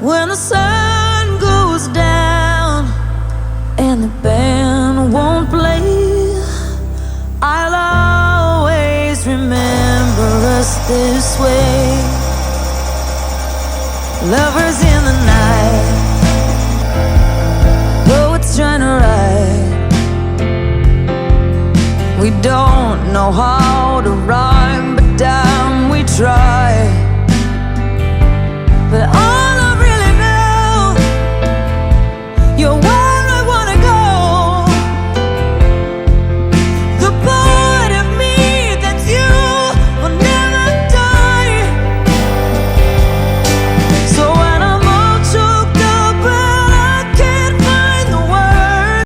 when the sun goes down and the band won't play, I'll always remember us this way. Lovers in the night, poets trying to write. We don't know how to write.